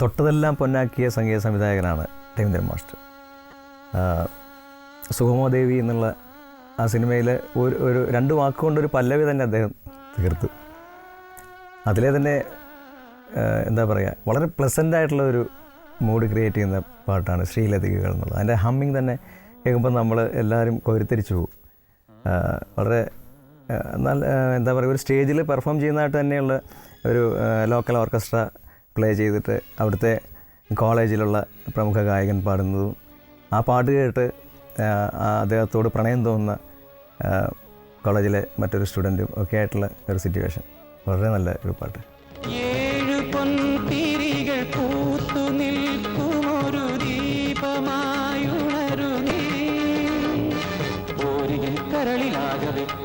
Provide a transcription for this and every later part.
തൊട്ടതെല്ലാം പൊന്നാക്കിയ സംഗീത സംവിധായകനാണ് രവീന്ദ്രൻ മാസ്റ്റർ. സുഗമോദേവി എന്നുള്ള ആ സിനിമയിൽ ഒരു 2 വാക്കുകൊണ്ടൊരു പല്ലവി തന്നെ അദ്ദേഹം തീർത്തു. അതിലെ തന്നെ എന്താ പറയുക, വളരെ പ്ലസൻ്റായിട്ടുള്ള ഒരു മൂഡ് ക്രിയേറ്റ് ചെയ്യുന്ന പാട്ടാണ് ശ്രീലതികകൾ എന്നുള്ളത്. അതിൻ്റെ ഹമ്മിങ് തന്നെ കേൾക്കുമ്പോൾ നമ്മൾ എല്ലാവരും കോരിത്തിരിച്ചു പോകും. വളരെ നല്ല എന്താ പറയുക, ഒരു സ്റ്റേജിൽ പെർഫോം ചെയ്യുന്നതായിട്ട് തന്നെയുള്ള ഒരു ലോക്കൽ ഓർക്കസ്ട്ര പ്ലേ ചെയ്തിട്ട് അവിടുത്തെ കോളേജിലുള്ള പ്രമുഖ ഗായകൻ പാടുന്നതും ആ പാട്ട് കേട്ട് അദ്ദേഹത്തോട് പ്രണയം തോന്നുന്ന കോളേജിലെ മറ്റൊരു സ്റ്റുഡൻറ്റും ഒക്കെ ആയിട്ടുള്ള ഒരു സിറ്റുവേഷൻ. വളരെ നല്ല ഒരു പാട്ട്.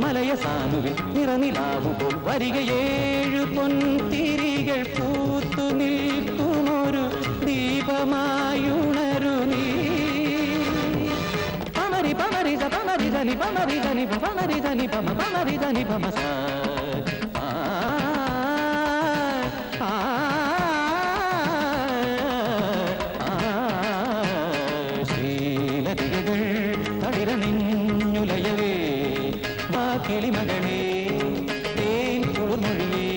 മലയസാനുവിൽ നിറനിലാവുമ്പോൾ വരിക 7 പൊൻതിരികൾ പൂത്തു നിൽക്കുമൊരു ദീപമായുണരു നീ. പമരി പമരി പമരി ധനി പമരി ധനി പമരി ധനി പമ പമരി ധനി പമ ശ്രീലതികകൾ തളിരണിഞ്ഞുലയവേ കിളിമകളേ തേൻ കുളിർമൊഴിയേ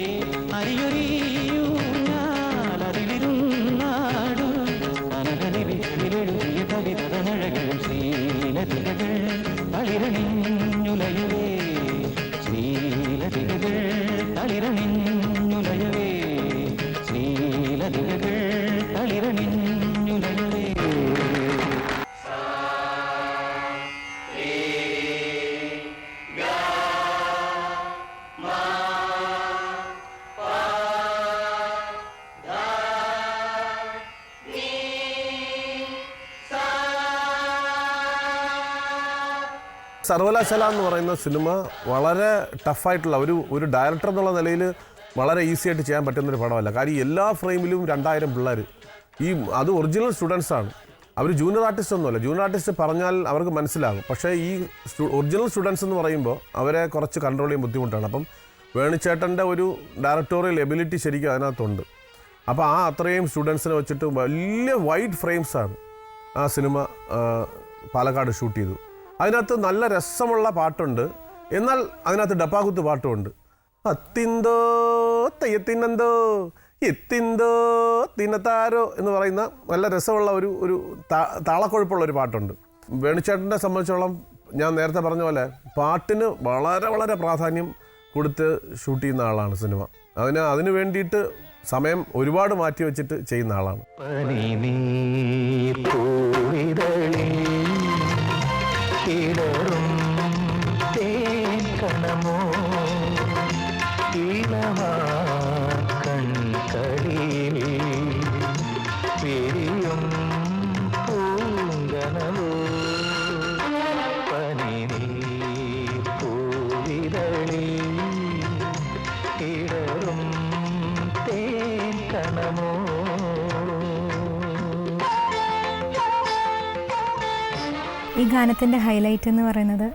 അരിയൊരിയൂ ഞാലതിലിരുന്നാടു കനകനിവിലെഴുതിയ കവിതനഴകൾ ശ്രീലതികകൾ തളിരണിഞ്ഞുലയവേ ശ്രീലതികകൾ തളിരണിഞ്ഞുലയവേ ശ്രീലതികകൾ തളിരണിഞ്ഞുലയവേ. സർവകലാശാല എന്ന് പറയുന്ന സിനിമ വളരെ ടഫായിട്ടുള്ള ഒരു ഡയറക്ടർ എന്നുള്ള നിലയിൽ വളരെ ഈസി ആയിട്ട് ചെയ്യാൻ പറ്റുന്നൊരു പടമല്ല. കാര്യം എല്ലാ ഫ്രെയിമിലും 2000 പിള്ളേർ, അത് ഒറിജിനൽ സ്റ്റുഡൻസാണ്. അവർ ജൂനിയർ ആർട്ടിസ്റ്റ് ഒന്നുമല്ല. ജൂനിയർ ആർട്ടിസ്റ്റ് പറഞ്ഞാൽ അവർക്ക് മനസ്സിലാകും. പക്ഷേ ഈ ഒറിജിനൽ സ്റ്റുഡൻസ് എന്ന് പറയുമ്പോൾ അവരെ കുറച്ച് കൺട്രോൾ ചെയ്യാൻ ബുദ്ധിമുട്ടാണ്. അപ്പം വേണിച്ചേട്ടൻ്റെ ഒരു ഡയറക്ടോറിയൽ എബിലിറ്റി ശരിക്കും അതിനകത്തുണ്ട്. അപ്പോൾ അത്രയും സ്റ്റുഡൻസിനെ വെച്ചിട്ട് വലിയ വൈഡ് ഫ്രെയിംസാണ് ആ സിനിമ പാലക്കാട് ഷൂട്ട് ചെയ്തു. അതിനകത്ത് നല്ല രസമുള്ള പാട്ടുണ്ട്, എന്നാൽ അതിനകത്ത് ഡപ്പാകുത്ത് പാട്ടുമുണ്ട്. അത്തിന്തോ തെയ്യത്തിനെന്തോ എത്തിന്തോ തിന്നത്താരോ എന്ന് പറയുന്ന നല്ല രസമുള്ള ഒരു താളക്കൊഴുപ്പുള്ള ഒരു പാട്ടുണ്ട്. വേണിച്ചേട്ടനെ സംബന്ധിച്ചോളം ഞാൻ നേരത്തെ പറഞ്ഞ പോലെ പാട്ടിന് വളരെ വളരെ പ്രാധാന്യം കൊടുത്ത് ഷൂട്ട് ചെയ്യുന്ന ആളാണ് സിനിമ. അതിന് വേണ്ടിയിട്ട് സമയം ഒരുപാട് മാറ്റി വെച്ചിട്ട് ചെയ്യുന്ന ആളാണ്. ഇടറും തേൻ കണമോ ഇളമാ കൺകളിൽ പിരിയും പൂങ്കനമോ പനിനീർ പൂവിതളിൽ ഇടറും തേൻ കണമോ. ഈ ഗാനത്തിൻ്റെ ഹൈലൈറ്റ് എന്ന് പറയുന്നത്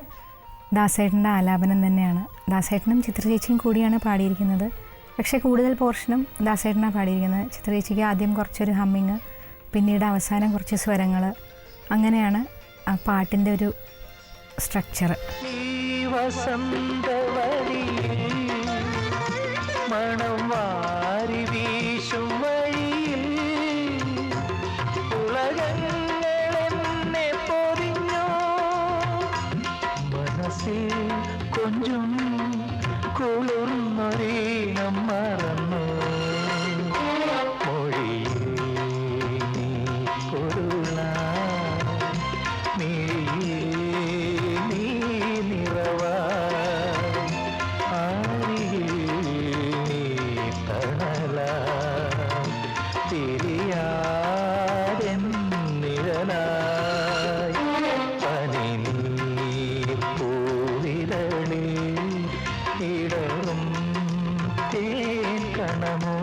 ദാസേട്ടൻ്റെ ആലാപനം തന്നെയാണ്. ദാസേട്ടനും ചിത്രചേച്ചിയും കൂടിയാണ് പാടിയിരിക്കുന്നത്. പക്ഷേ കൂടുതൽ പോർഷനും ദാസേട്ടനാണ് പാടിയിരിക്കുന്നത്. ചിത്രചേച്ചിക്ക് ആദ്യം കുറച്ചൊരു ഹമ്മിങ്, പിന്നീട് അവസാനം കുറച്ച് സ്വരങ്ങൾ, അങ്ങനെയാണ് ആ പാട്ടിൻ്റെ ഒരു സ്ട്രക്ചർ. கொஞ்சம் குளிர்மரீனம் மறന്നു மொழியே நீ பொருளா நீயே நீ நிறவா ஆரியில் நீ தணலா திரியாதென் நிழலாய் பனி நீர் പൂവിതളിൽ ഇടറും തേൻ കണമോ.